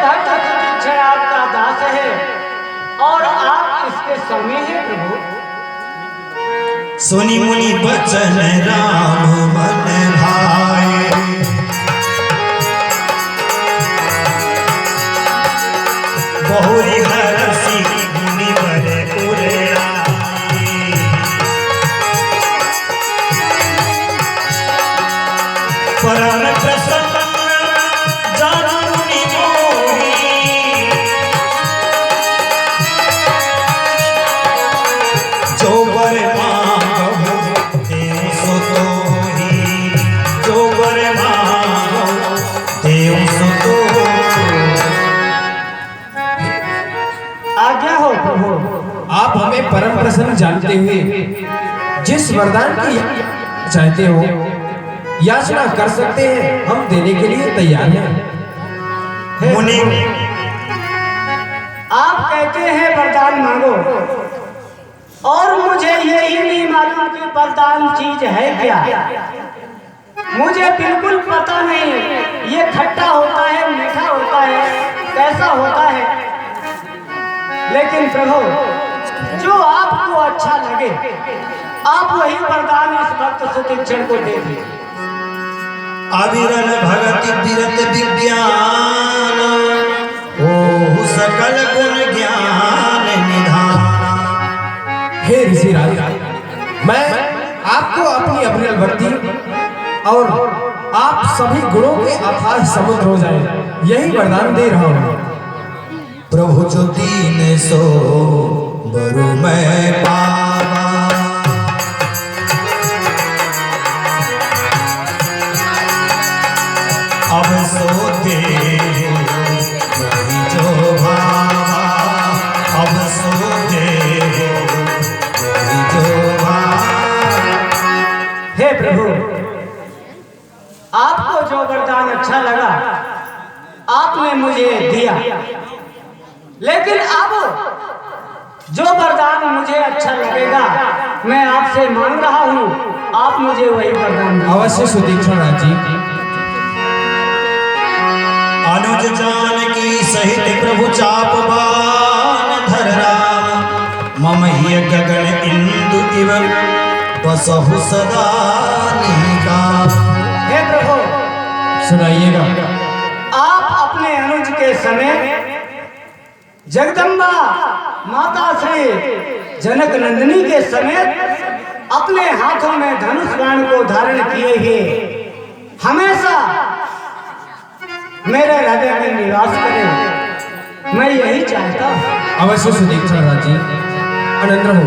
भक्त सुतीक्षण आपका दास है और आप इसके स्वामी हैं प्रभु। सुनि मुनि बचन राम मन भाए, बहुरी हरसी मुनि बर उरे आए। परम प्रसन्न जान मुनि मोहि, जो बर मांगहु देव सो तोहि, जो बर मांगहु देव सो तोहि। आज्ञा हो प्रभु। आप हमें परम प्रसन्न जानते हुए जिस वरदान की चाहते हो याचना कर सकते हैं, हम देने के लिए तैयार हैं। मुनि आप कहते हैं वरदान मांगो और मुझे यही नहीं मालूम कि वरदान चीज है क्या। मुझे बिल्कुल पता नहीं ये खट्टा होता है, मीठा होता है, कैसा होता है। लेकिन प्रभु जो आपको अच्छा लगे आप वही वरदान इस भक्त सुतीक्षण को दे दीजिए। अविरल भगति बिरत विज्ञान, ओहु सकल गुण ज्ञान निधान। हे ऋषिराज, मैं आपको अपनी अविरल भक्ति और आप सभी गुणों के अथाह समुद्र हो जाए यही वरदान दे रहा हूँ। प्रभु जो दीन सो बरु मैं पावा, अब सो देव वही जो भावा, अब सो देव वही जो भावा। हे प्रभु आपको जो वरदान अच्छा लगा आपने मुझे दिया, लेकिन अब जो वरदान मुझे अच्छा लगेगा मैं आपसे मांग रहा हूँ, आप मुझे वही वरदान दीजिए। अवश्य सुतीक्षण राज जी। अनुज जानकी सहित प्रभु चाप बाण धर राम, मम हिय गगन इंदु इव बसहु सदा निकाम। हे प्रभु सुनाइएगा। आप अपने अनुज के समय जगदम्बा माता श्री जनक नंदिनी के समेत अपने हाथों में धनुष बाण को धारण किए हुए हमेशा मेरे हृदय में निवास करें, मैं यही चाहता हूँ। अवश्य सुतीक्षण राज जी, अनंतर हो।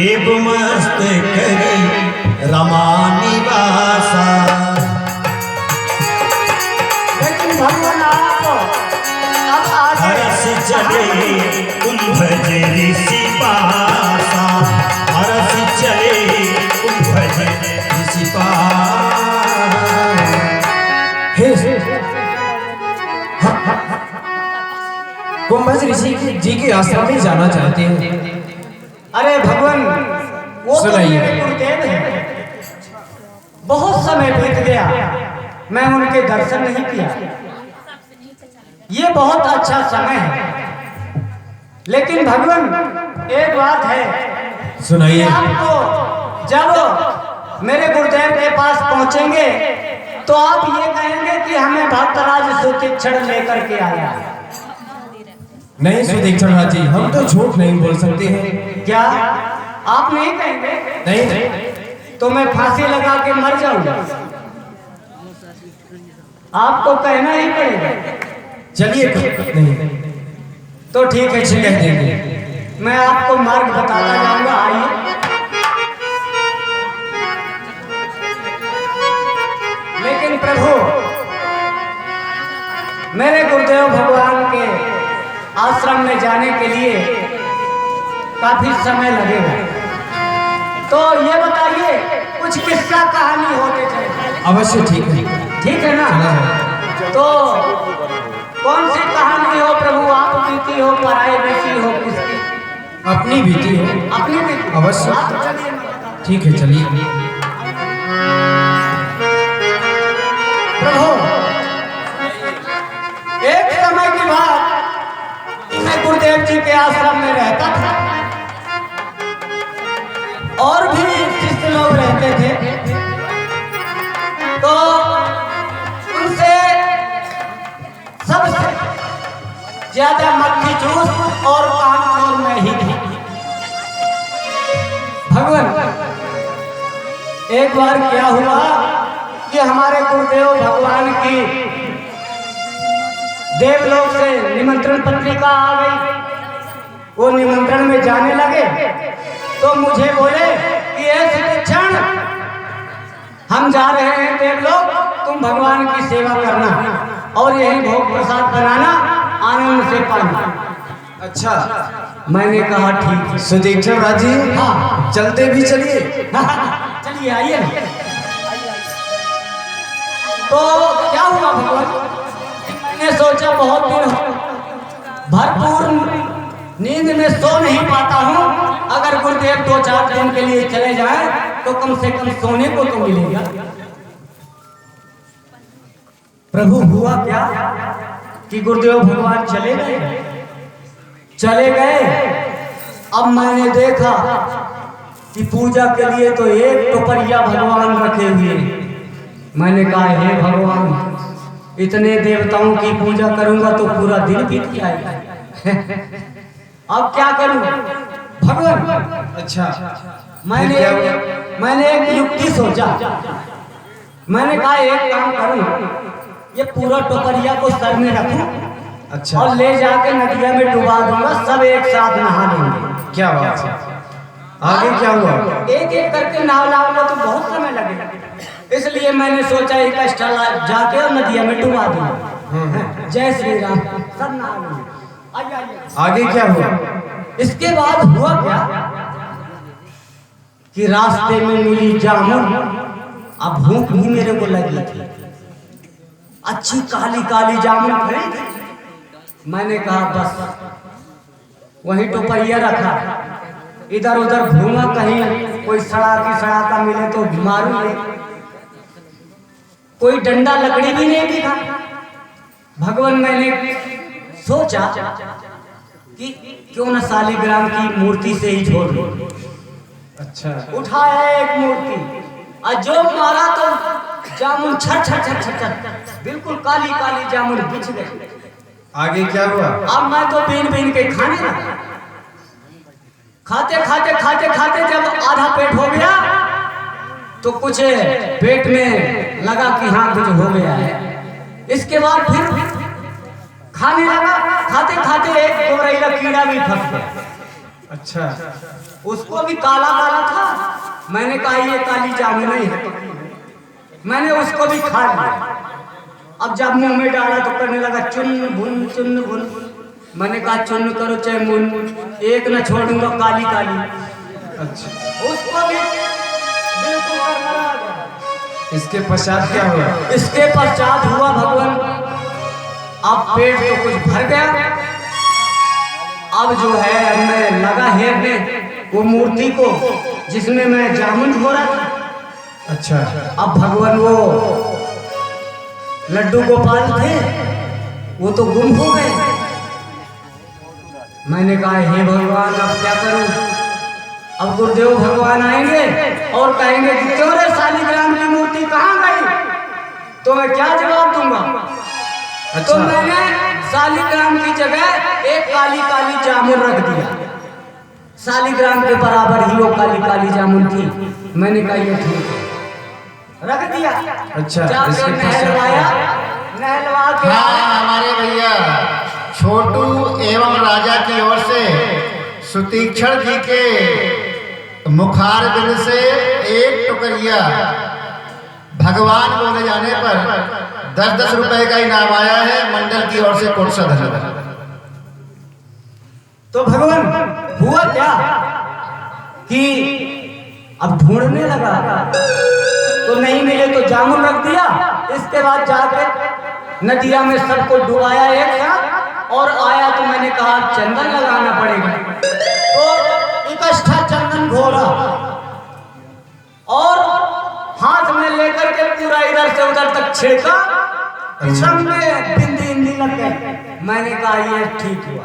एव मस्त करी रमा निवासा, लेकिन भगवान आप अब आगे हरस चले कुंभ ऋषि पासा, हरस चले कुंभ ऋषि पासा। हे कुंभज ऋषि जी के आश्रम में जाना चाहते हैं। अरे भगवान वो तो सुनाइए। मेरे गुरुदेव हैं, बहुत समय बीत गया मैं उनके दर्शन नहीं किया। ये बहुत अच्छा समय है, लेकिन भगवान एक बात है सुनाइए। कि आपको जब मेरे गुरुदेव के पास पहुंचेंगे तो आप ये कहेंगे कि हमें भक्तराज सुतीक्षण लेकर के आया। नहीं सुतीक्षण राज जी, हम तो झूठ नहीं बोल सकते हैं। क्या आप नहीं कहेंगे? नहीं नहीं, तो मैं फांसी लगा के मर जाऊंगा। आपको कहना ही पड़ेगा। चलिए नहीं तो ठीक है, ठीक कह है, देंगे। मैं आपको मार्ग बताता जाऊंगा। आइए। लेकिन प्रभु मेरे गुरुदेव भगवान के आश्रम में जाने के लिए काफी समय लगेगा, तो ये बताइए कुछ किस्सा कहानी होते चले। अवश्य ठीक है। ठीक है ना? चला जाए। तो कौन सी कहानी हो प्रभु, आप बीती हो, पराई बीती हो, किसकी? अपनी बीती हो। अपनी बीती। अवश्य। आप चलिए मैं बताता हूं। ठीक है चलिए। प्रभु एक समय गुरुदेव जी के आश्रम में रहता था और भी शिष्य लोग रहते थे, तो उनसे सबसे ज्यादा मक्खी चूस और कामचोर में ही थी। भगवान, एक बार क्या हुआ कि हमारे गुरुदेव भगवान की देवलोक से निमंत्रण पत्रिका आ गई। वो निमंत्रण में जाने लगे तो मुझे बोले कि ऐसे क्षण हम जा रहे हैं देवलोक, तुम भगवान की सेवा करना और यही भोग प्रसाद बनाना, आनंद से पाना। अच्छा, मैंने कहा ठीक है। सुदीक्षण राज जी, हाँ चलते भी चलिए। चलिए आइए ना। तो क्या हुआ भगवान, मैंने सोचा बहुत दिन भरपूर नींद में सो नहीं पाता हूँ, अगर गुरुदेव 2-4 दिन के लिए चले जाएं तो कम से कम सोने को तो मिलेगा। प्रभु हुआ क्या कि गुरुदेव भगवान चले गए। अब मैंने देखा कि पूजा के लिए तो एक टोकरिया भगवान रखे हुए हैं। मैंने कहा हे भगवान, इतने देवताओं की पूजा करूंगा तो पूरा दिन बीत जाएगा। अब क्या करूं भगवान? अच्छा, मैंने एक युक्ति सोचा। मैंने कहा एक काम करूं, ये पूरा टोकरिया को सर में रखूं, अच्छा, और ले जाके नदिया में डुबा दूंगा, सब एक साथ नहा लेंगे। क्या बात है? आगे क्या हुआ? एक एक करके नहाऊंगा तो बहुत समय लगेगा, इसलिए मैंने सोचा एक स्टल जाके और नदिया में डुबा दूंगा। जय श्री राम, सब नहा लेंगे। आगे क्या हुआ? इसके बाद हुआ क्या कि रास्ते में मिली जामुन, अब भूख भी मेरे को लगी थी, अच्छी काली काली जामुन खरीदी। मैंने कहा बस वहीं टोपरिया रखा, इधर उधर घूमा, कहीं कोई सड़ा मिले तो मारूंगे। कोई डंडा लकड़ी भी नहीं दिखा। भगवान, मैंने सोचा कि क्यों न शालिग्राम की मूर्ति से ही छोड़ दो। अच्छा, उठाया एक मूर्ति और जो मारा तो जामुन छट बिल्कुल काली काली जामुन बिछ गई। आगे क्या हुआ? अब मैं तो बीन के खाने लगा। खाते जब आधा पेट हो गया तो कुछ पेट में लगा कि हाँ कुछ हो गया है। इसके बाद फिर खाने लगा, खाते एक गोरैला कीड़ा भी फंस गया। अच्छा, उसको भी काला था। मैंने कहा ये काली जामुन नहीं है, मैंने उसको भी खा लिया। अब जब मुंह में डाला तो करने लगा चुन भुन। मैंने कहा चुन करो चाहे मुन, एक न छोड़ूंगा काली काली। अच्छा, उसको भी बिल्कुल करना गया। इसके पश्चात क्या हुआ? इसके पश्चात हुआ भगवान, अब पेट तो कुछ भर गया। अब जो है मैं लगा हेरने वो मूर्ति को जिसमें मैं जामुन हो रहा था। अच्छा, अब भगवान वो लड्डू गोपाल थे वो तो गुम हो गए। मैंने कहा हे भगवान, अब क्या करूं? अब गुरुदेव भगवान आएंगे और कहेंगे कि क्यों रे शालिग्राम की मूर्ति कहाँ गई, तो मैं क्या जवाब दूंगा? अच्छा। तो मैंने शालिग्राम की जगह एक काली काली जामुन रख दिया। शालिग्राम के बराबर ही वो काली काली जामुन थी। मैंने कहा ये ठीक है, रख दिया। अच्छा, नहलवा के हमारे भैया छोटू एवं राजा की ओर से सुतीक्षण जी के मुखार बिल से एक टुकड़िया भगवान बोले जाने पर 10-10 रुपए का इनाम आया है। मंडल की ओर से कोट सा धन्यवाद। तो भगवान हुआ क्या कि अब ढूंढने लगा तो नहीं मिले तो जामुन रख दिया। इसके बाद जाके नदिया में सबको डुबाया एक साथ और आया तो मैंने कहा चंदन लगाना पड़ेगा। तो इकट्ठा चंदन घोरा और हाथ में लेकर के पूरा इधर से उधर तक छिड़का, सब में बिंदी लग गए। मैंने कहा ये ठीक हुआ।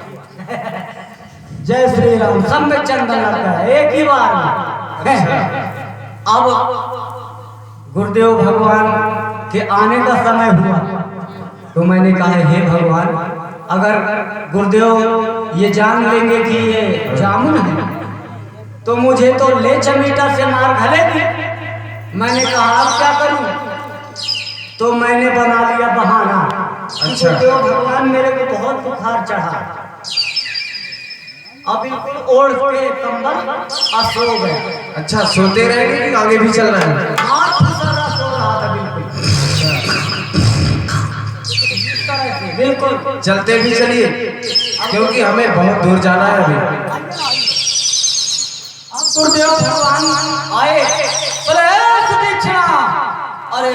जय श्री राम। सब में चंदन लगता है एक ही बार में। अब गुरुदेव भगवान के आने का समय हुआ तो मैंने कहा हे भगवान, अगर गुरुदेव ये जान लेंगे कि ये जामुन है तो मुझे तो ले चमीटर से मार घलेगी। मैंने कहा अब क्या करूं, तो मैंने बना लिया बहाना। अच्छा। गुरुदेव भगवान मेरे को बहुत बुखार चढ़ा, अभी ओढ़ के कंबल सो गया। अच्छा, सोते रहेंगे कि आगे भी चलना है? हाथ सारा सो रहा था बिल्कुल। इस तरह से बिल्कुल चलते भी चलिए, क्योंकि हमें बहुत दूर जाना है अभी। अब गुरुदेव भगवान आए, बोले सुदीक्षा। अरे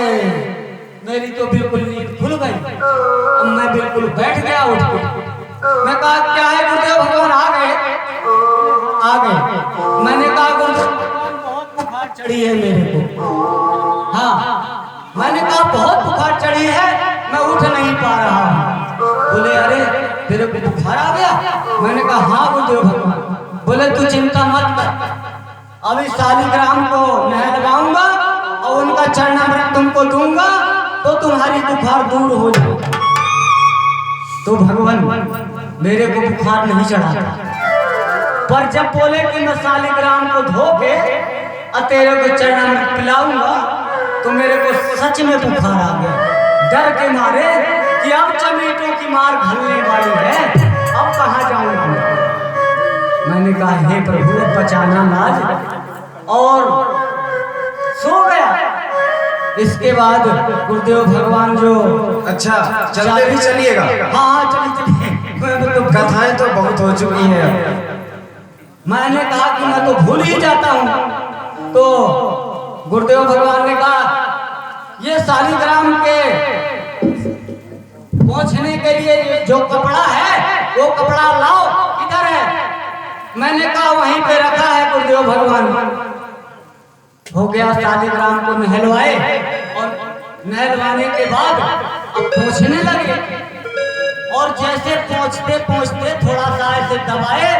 मेरी तो बिल्कुल नींद खुल गई। अब मैं बिल्कुल बैठ गया उठ के। मैं कहा क्या है गुरुदेव भगवान आ गए? आ गए। मैंने कहा गुरुदेव भगवान बहुत बुखार चढ़ी है मेरे को। हाँ, मैंने कहा बहुत बुखार चढ़ी है, मैं उठ नहीं पा रहा हूँ। बोले अरे तेरे को बुखार आ गया? मैंने कहा हाँ गुरुदेव भगवान। बोले तू चिंता मत कर, अभी शालिग्राम को नहलवाऊंगा और उनका चरणामृत तुमको दूंगा तो तुम्हारी बुखार दूर हो जाएगी। तो भगवान मेरे को बुखार नहीं चढ़ा था, पर जब बोले कि मैं शालिग्राम को धो के और तेरे को चरणामृत पिलाऊंगा तो मेरे को सच में बुखार आ गया। डर के मारे कि अब चमीटों की मार घलने वाली है, अब कहाँ जाऊंगा मैं। मैंने कहा हे प्रभु बचाना लाज, और सो गया। इसके बाद गुरुदेव भगवान जो अच्छा, चलते भी चलिएगा। हाँ चलिए तो कथाएं तो बहुत हो चुकी हैं। मैंने कहा कि मैं तो भूल ही जाता हूँ। तो गुरुदेव भगवान ने कहा ये शालिग्राम के पहुंचने के लिए जो कपड़ा है वो कपड़ा लाओ, किधर है? मैंने कहा वहीं पे रखा है गुरुदेव भगवान। हो गया, शालिग्राम को नहलवाए और नहलवाने के बाद अब पहुंचने लगे, और जैसे पहुंचते पहुंचते थोड़ा सा ऐसे दबाए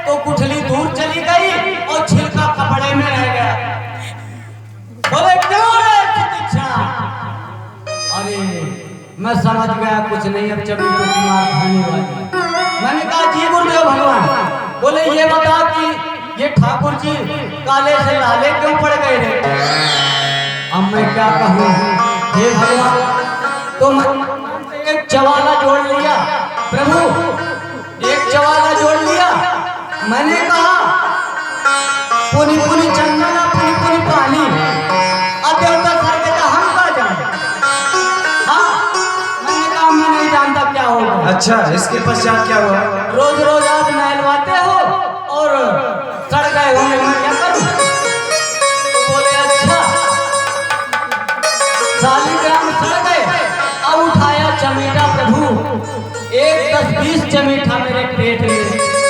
तो गुठली दूर चली गई और छिलका कपड़े में रह गया। बोले क्यों रे सुदीक्षा? अरे मैं समझ गया कुछ नहीं, अब चमीटों की मार खाने वाली। मैंने कहा जी गुरुदेव भगवान। बोले ये बता कि ये ठाकुर जी काले से लाले क्यों पड़ गए रे? अब मैं क्या कहूँ हे भगवान। तो मैं एक चवाला जोड़ लिया प्रभु, एक चवाला जोड़ लिया। मैंने कहा पुनी पुनी चंदन पुनी पुनी पानी, अब देवता सर के तो हम का जाने। हाँ, मैंने कहा मैं नहीं जानता क्या होगा। अच्छा, इसके पश्चात क्या हुआ? रोज रोज आप नहलवाते हो और सड़ गए होंगे, मैं क्या करूं? तो बोले अच्छा शालिग्राम सड़ गए। अब उठाया चमीटा प्रभु, 1 10 20 चमीटा मेरे पेट में,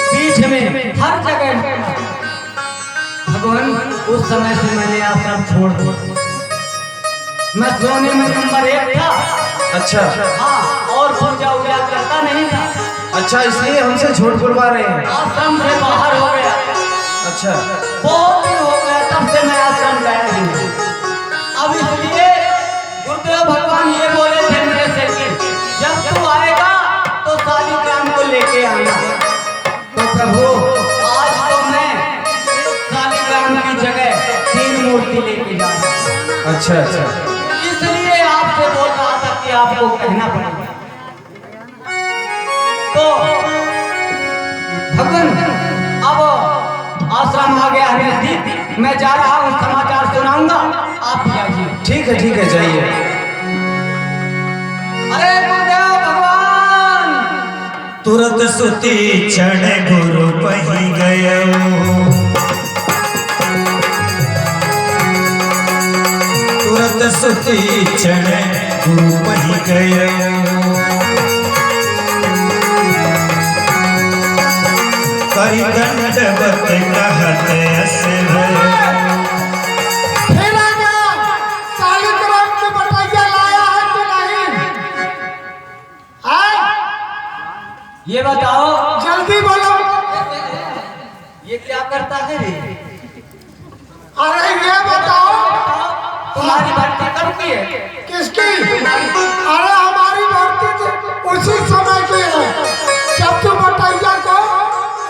पीठ में, हर जगह। भगवान उस समय से मैंने आश्रम छोड़ दिया। मैं सोने में नंबर 1 था। अच्छा। हाँ, और पूजा उजा करता नहीं था। अच्छा, इसलिए हमसे झूठ बुलवा रहे हैं। आश्रम से बाहर हो गया। अच्छा, बहुत दिन हो गया तब से मैं आश्रम गया नहीं। अब इसलिए गुरुदेव भगवान ये बोले थे मेरे से कि जब तू आएगा तो शालिग्राम को लेके आना। तो प्रभु आज तो मैं शालिग्राम की जगह 3 मूर्ति लेके जा रहा हूं। अच्छा अच्छा। इसलिए आपसे बोल रहा था कि आपको कहना पड़ेगा। तो भगवान अब आश्रम आ गया है नजदीक, मैं जा रहा हूँ, समाचार सुनाऊंगा, आप जाइए। ठीक है, जाइए। अरे गुरुदेव भगवान। तुरत सुती क्षण गुरु पही गयो, तुरत सुती क्षण गुरु पही गयो। करी दंडवत कहत अस भय, शालिग्राम के बटैया लाया है कि नहीं? ये बताओ जल्दी बोलो। ये क्या करता है रे? अरे ये बताओ तुम्हारी भक्ति कब की है? किसकी? अरे हमारी भक्ति तो उसी समय की है जब तू बटैया को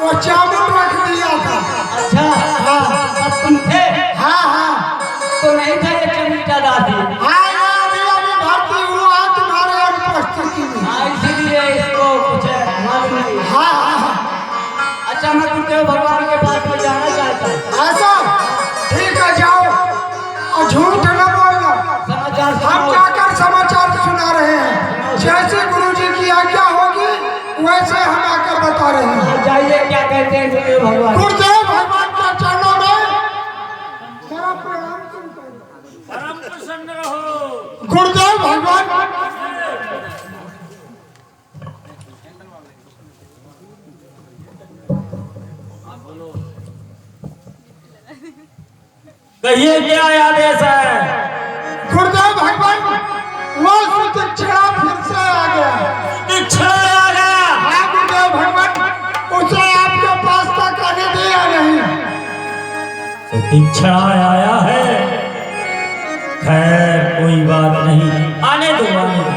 वो चावल रख दिया था। अच्छा हाँ अब तुम थे हाँ हाँ तो नहीं था ये चमचा दादी। हाँ अभी अभी भर्ती हुआ है तुम्हारे अनुपस्थिति में। हाँ इसीलिए इसको कुछ मालूम नहीं। हाँ हाँ हाँ अच्छा मैं गुरुदेव भगवान के पास में जाना चाहता हूँ। ऐसा ठीक है जाओ और झूठ न बोलना। समाचार हम सुनाओ। जाकर समाचार सुना रहे हैं जैसे गुरुजी की आज्ञा होगी वैसे हम आकर बता रहे हैं। हाँ, जाइए क्या कहते हैं गुरुदेव भगवान? गुरुदेव भगवान के चरणों में मेरा प्रणाम तुम करो। परम प्रसन्न रहो। गुरुदेव भगवान कहिए क्या आदेश है? गुरुदेव भगवान वो सुतीक्षणा फिर से आ गया। दीक्षा आ गया। हाँ गुरुदेव भगवान उसे आपके पास तक आने दिया नहीं। तो दीक्षा आया है। खैर कोई बात नहीं, आने दो आने दो।